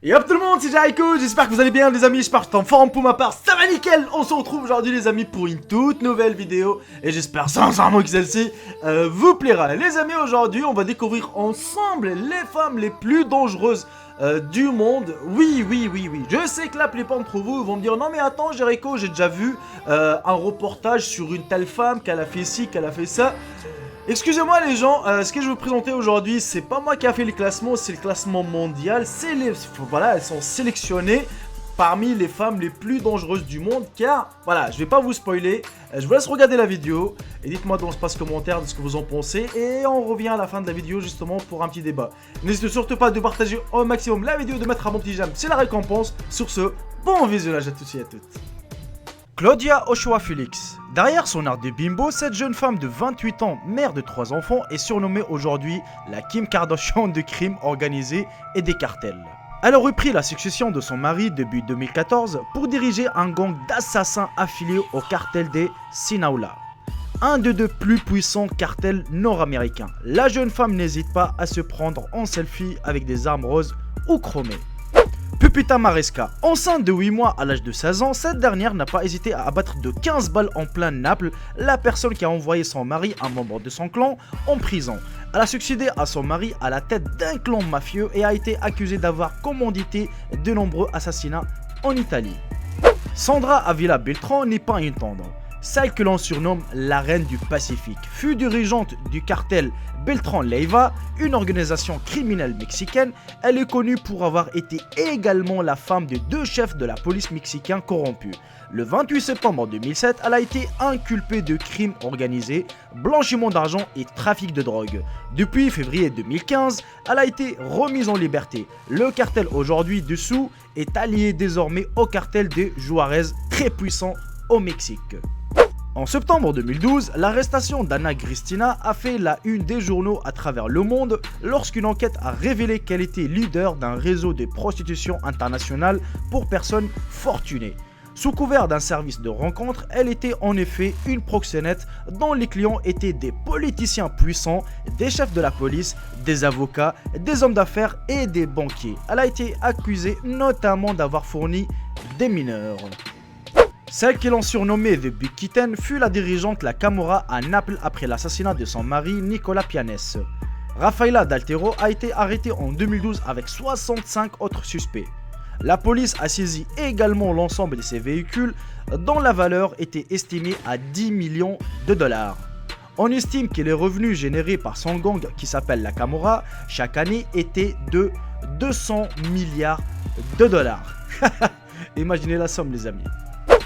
Et hop tout le monde, c'est Jaiko, j'espère que vous allez bien les amis, j'espère que vous êtes en forme pour ma part, ça va nickel. On se retrouve aujourd'hui les amis pour une toute nouvelle vidéo et j'espère sincèrement que celle-ci vous plaira. Les amis, aujourd'hui on va découvrir ensemble les femmes les plus dangereuses du monde. Oui, je sais que la plupart d'entre vous vont me dire non mais attends Jaiko, j'ai déjà vu un reportage sur une telle femme qu'elle a fait ci, qu'elle a fait ça. Excusez-moi les gens, ce que je vais vous présenter aujourd'hui, c'est pas moi qui a fait les classements, c'est le classement mondial. Voilà, elles sont sélectionnées parmi les femmes les plus dangereuses du monde. Car, voilà, je vais pas vous spoiler, je vous laisse regarder la vidéo et dites-moi dans l'espace commentaire de ce que vous en pensez. Et on revient à la fin de la vidéo justement pour un petit débat. N'hésitez surtout pas de partager au maximum la vidéo, de mettre un bon petit j'aime, c'est la récompense. Sur ce, bon visionnage à tous et à toutes. Claudia Ochoa Félix. Derrière son art de bimbo, cette jeune femme de 28 ans, mère de 3 enfants, est surnommée aujourd'hui la Kim Kardashian de crimes organisés et des cartels. Elle a repris la succession de son mari début 2014 pour diriger un gang d'assassins affiliés au cartel des Sinaloa, un des deux plus puissants cartels nord-américains. La jeune femme n'hésite pas à se prendre en selfie avec des armes roses ou chromées. Pupita Maresca, enceinte de 8 mois à l'âge de 16 ans, cette dernière n'a pas hésité à abattre de 15 balles en plein Naples la personne qui a envoyé son mari, un membre de son clan, en prison. Elle a succédé à son mari à la tête d'un clan mafieux et a été accusée d'avoir commandité de nombreux assassinats en Italie. Sandra Avila Beltrán n'est pas une tendre. Celle que l'on surnomme la reine du Pacifique, fut dirigeante du cartel Beltrán Leiva, une organisation criminelle mexicaine. Elle est connue pour avoir été également la femme de 2 chefs de la police mexicains corrompus. Le 28 septembre 2007, elle a été inculpée de crimes organisés, blanchiment d'argent et trafic de drogue. Depuis février 2015, elle a été remise en liberté. Le cartel aujourd'hui dessous est allié désormais au cartel de Juarez, très puissant au Mexique. En septembre 2012, l'arrestation d'Anna Cristina a fait la une des journaux à travers le monde lorsqu'une enquête a révélé qu'elle était leader d'un réseau de prostitution internationale pour personnes fortunées. Sous couvert d'un service de rencontre, elle était en effet une proxénète dont les clients étaient des politiciens puissants, des chefs de la police, des avocats, des hommes d'affaires et des banquiers. Elle a été accusée notamment d'avoir fourni des mineurs. Celle que l'on surnommait The Big Kitten fut la dirigeante La Camorra à Naples après l'assassinat de son mari Nicolas Pianes. Rafaela D'Altero a été arrêtée en 2012 avec 65 autres suspects. La police a saisi également l'ensemble de ses véhicules dont la valeur était estimée à 10 millions de dollars. On estime que les revenus générés par son gang qui s'appelle La Camorra chaque année étaient de 200 milliards de dollars. Imaginez la somme les amis.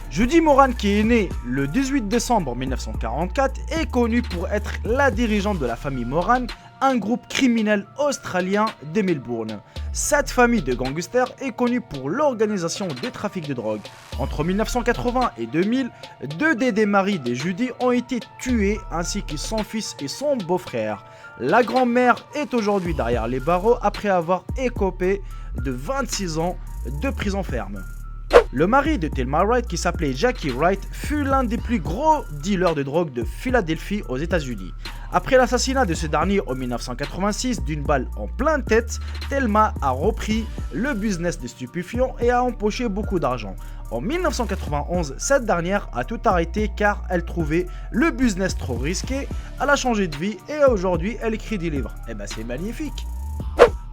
Judy Moran, qui est née le 18 décembre 1944, est connue pour être la dirigeante de la famille Moran, un groupe criminel australien de Melbourne. Cette famille de gangsters est connue pour l'organisation des trafics de drogue. Entre 1980 et 2000, 2 des maris de Judy ont été tués ainsi que son fils et son beau-frère. La grand-mère est aujourd'hui derrière les barreaux après avoir écopé de 26 ans de prison ferme. Le mari de Thelma Wright, qui s'appelait Jackie Wright, fut l'un des plus gros dealers de drogue de Philadelphie aux États-Unis. Après l'assassinat de ce dernier en 1986 d'une balle en pleine tête, Thelma a repris le business des stupéfiants et a empoché beaucoup d'argent. En 1991, cette dernière a tout arrêté car elle trouvait le business trop risqué. Elle a changé de vie et aujourd'hui elle écrit des livres. Eh ben c'est magnifique!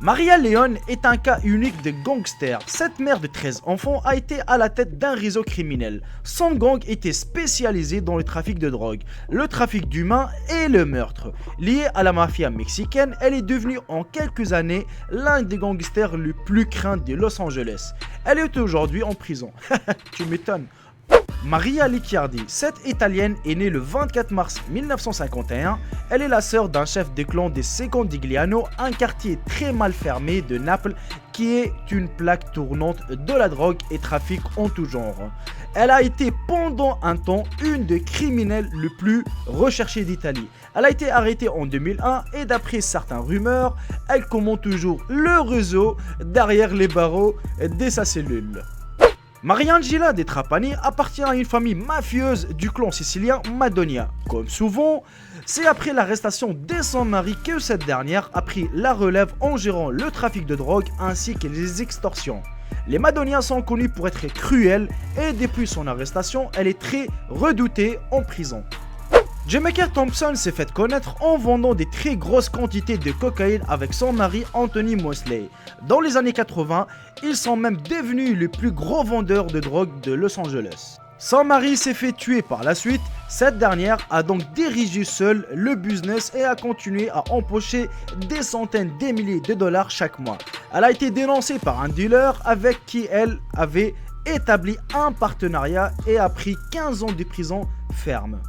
Maria Leone est un cas unique de gangster. Cette mère de 13 enfants a été à la tête d'un réseau criminel. Son gang était spécialisé dans le trafic de drogue, le trafic d'humains et le meurtre. Liée à la mafia mexicaine, elle est devenue en quelques années l'un des gangsters les plus craints de Los Angeles. Elle est aujourd'hui en prison. Tu m'étonnes. Maria Licciardi, cette Italienne est née le 24 mars 1951. Elle est la sœur d'un chef de clan des Secondigliano, un quartier très mal fermé de Naples qui est une plaque tournante de la drogue et trafic en tout genre. Elle a été pendant un temps une des criminels les plus recherchés d'Italie. Elle a été arrêtée en 2001 et d'après certaines rumeurs, elle commande toujours le réseau derrière les barreaux de sa cellule. Mariangela de Trapani appartient à une famille mafieuse du clan sicilien Madonia. Comme souvent, c'est après l'arrestation de son mari que cette dernière a pris la relève en gérant le trafic de drogue ainsi que les extorsions. Les Madonia sont connus pour être cruels et depuis son arrestation, elle est très redoutée en prison. Jamaica Thompson s'est fait connaître en vendant des très grosses quantités de cocaïne avec son mari Anthony Mosley. Dans les années 80, ils sont même devenus les plus gros vendeurs de drogue de Los Angeles. Son mari s'est fait tuer par la suite, cette dernière a donc dirigé seule le business et a continué à empocher des centaines de milliers de dollars chaque mois. Elle a été dénoncée par un dealer avec qui elle avait établi un partenariat et a pris 15 ans de prison ferme.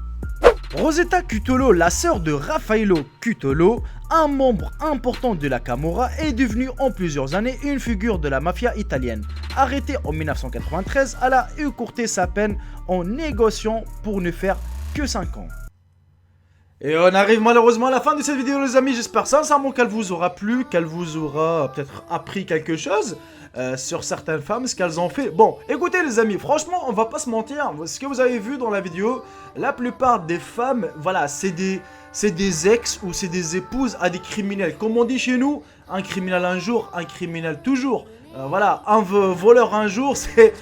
Rosetta Cutolo, la sœur de Raffaello Cutolo, un membre important de la Camorra, est devenue en plusieurs années une figure de la mafia italienne. Arrêtée en 1993, elle a écourté sa peine en négociant pour ne faire que 5 ans. Et on arrive malheureusement à la fin de cette vidéo les amis, j'espère sincèrement qu'elle vous aura plu, qu'elle vous aura peut-être appris quelque chose sur certaines femmes, ce qu'elles ont fait. Bon, écoutez les amis, franchement on va pas se mentir, ce que vous avez vu dans la vidéo, la plupart des femmes, voilà, c'est des ex ou c'est des épouses à des criminels. Comme on dit chez nous, un criminel un jour, un criminel toujours. Voilà, un voleur un jour, c'est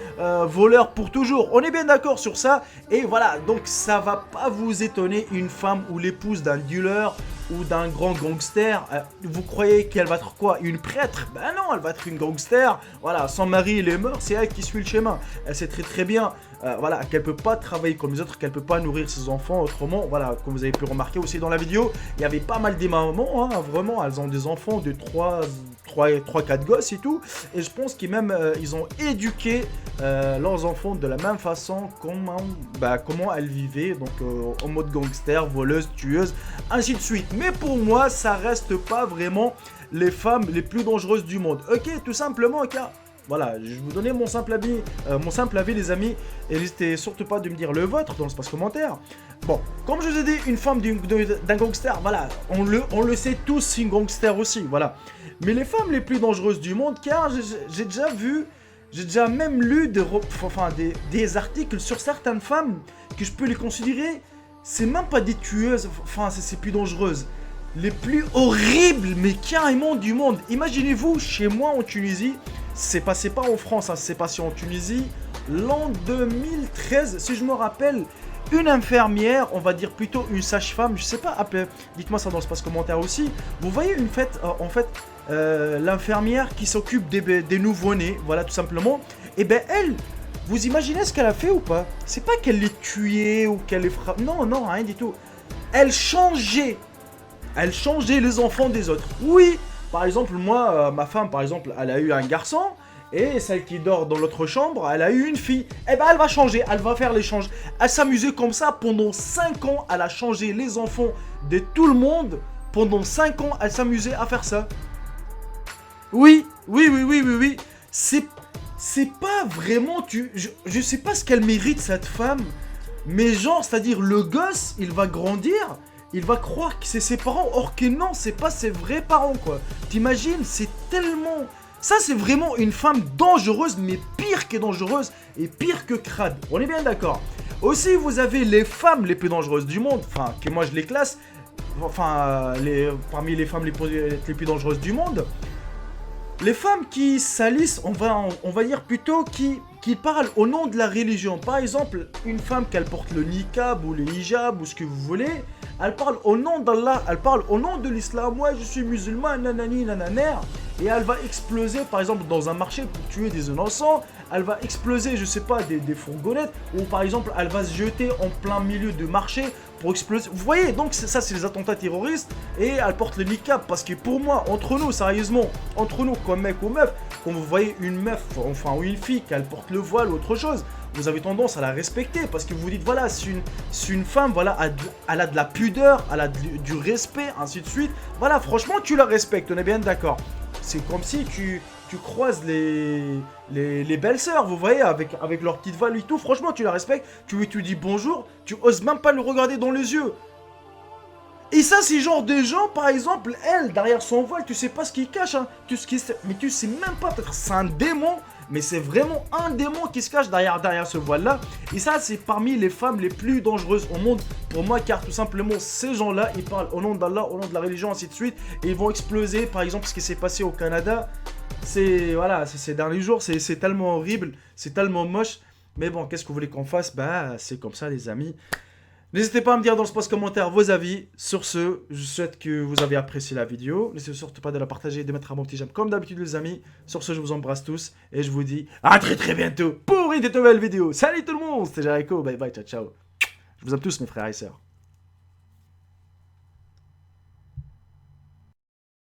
voleur pour toujours. On est bien d'accord sur ça. Et voilà, donc ça va pas vous étonner une femme ou l'épouse d'un dealer ou d'un grand gangster. Vous croyez qu'elle va être quoi? Une prêtre? Ben non, elle va être une gangster. Voilà, son mari il est mort, c'est elle qui suit le schéma. Elle sait très bien voilà, qu'elle peut pas travailler comme les autres, qu'elle peut pas nourrir ses enfants autrement. Voilà, comme vous avez pu remarquer aussi dans la vidéo, il y avait pas mal des mamans, hein, vraiment, elles ont des enfants de 3-4 gosses et tout. Et je pense qu'ils même ils ont éduqué leurs enfants de la même façon comment elles vivaient, donc en mode gangster, voleuse, tueuse, ainsi de suite. Mais pour moi, ça reste pas vraiment les femmes les plus dangereuses du monde. Ok, tout simplement, car voilà, je vais vous donner mon simple avis les amis, et n'hésitez surtout pas de me dire le vôtre dans l'espace commentaire. Bon, comme je vous ai dit, une femme d'un gangster, voilà, on le sait tous, c'est une gangster aussi, voilà. Mais les femmes les plus dangereuses du monde, car j'ai déjà vu, j'ai déjà même lu des articles sur certaines femmes que je peux les considérer, c'est même pas des tueuses, enfin c'est plus dangereuses. Les plus horribles, mais carrément du monde. Imaginez-vous, chez moi en Tunisie, c'est passé pas en France, hein, c'est passé en Tunisie, l'an 2013, si je me rappelle, une infirmière, on va dire plutôt une sage-femme, je sais pas, dites-moi ça dans l'espace commentaire aussi. Vous voyez l'infirmière qui s'occupe des nouveau-nés, voilà tout simplement. Et ben elle, vous imaginez ce qu'elle a fait ou pas? C'est pas qu'elle les tuait ou qu'elle les frappe, non, rien du tout. Elle changeait les enfants des autres. Oui, par exemple, moi, ma femme, par exemple, elle a eu un garçon, et celle qui dort dans l'autre chambre, elle a eu une fille. Eh ben, elle va changer, elle va faire l'échange. Elle s'amusait comme ça pendant 5 ans, elle a changé les enfants de tout le monde. Pendant 5 ans, elle s'amusait à faire ça. Oui. C'est pas vraiment... Je sais pas ce qu'elle mérite, cette femme, mais genre, c'est-à-dire, le gosse, il va grandir... Il va croire que c'est ses parents, or que non, c'est pas ses vrais parents, quoi. T'imagines, c'est tellement... Ça, c'est vraiment une femme dangereuse, mais pire que dangereuse et pire que crade. On est bien d'accord. Aussi, vous avez les femmes les plus dangereuses du monde, enfin, que moi je les classe, enfin, parmi les femmes les plus dangereuses du monde. Les femmes qui salissent, on va dire plutôt qui parlent au nom de la religion. Par exemple, une femme qu'elle porte le niqab ou le hijab ou ce que vous voulez, elle parle au nom d'Allah, elle parle au nom de l'islam. Moi, je suis musulman, nanani, nananer. Et elle va exploser, par exemple, dans un marché pour tuer des innocents. Elle va exploser, je sais pas, des fourgonnettes. Ou par exemple, elle va se jeter en plein milieu de marché pour exploser. Vous voyez, donc ça, c'est les attentats terroristes. Et elle porte le niqab. Parce que pour moi, entre nous, sérieusement, entre nous, comme mec ou meuf, quand vous voyez une meuf, enfin, ou une fille, qu'elle porte le voile ou autre chose, vous avez tendance à la respecter. Parce que vous dites, voilà, c'est une femme, voilà, elle a de la pudeur, elle a du respect, ainsi de suite. Voilà, franchement, tu la respectes, on est bien d'accord. C'est comme si tu croises les belles-sœurs, vous voyez, avec leur petite voile et tout. Franchement, tu la respectes, tu lui dis bonjour, tu oses même pas le regarder dans les yeux. Et ça, c'est genre des gens, par exemple, elle, derrière son voile, tu sais pas ce qu'il cache, hein. Mais tu sais même pas, peut-être c'est un démon, mais c'est vraiment un démon qui se cache derrière ce voile-là. Et ça, c'est parmi les femmes les plus dangereuses au monde, pour moi, car tout simplement, ces gens-là, ils parlent au nom d'Allah, au nom de la religion, ainsi de suite, et ils vont exploser, par exemple, ce qui s'est passé au Canada. Voilà, ces derniers jours, c'est tellement horrible, c'est tellement moche. Mais bon, qu'est-ce que vous voulez qu'on fasse? Bah, c'est comme ça, les amis. N'hésitez pas à me dire dans le space commentaire vos avis. Sur ce, je souhaite que vous avez apprécié la vidéo. N'hésitez surtout pas de la partager et de mettre un bon petit j'aime comme d'habitude les amis. Sur ce, je vous embrasse tous et je vous dis à très bientôt pour une nouvelle vidéo. Salut tout le monde, c'était Jericho, bye bye, ciao ciao. Je vous aime tous mes frères et sœurs.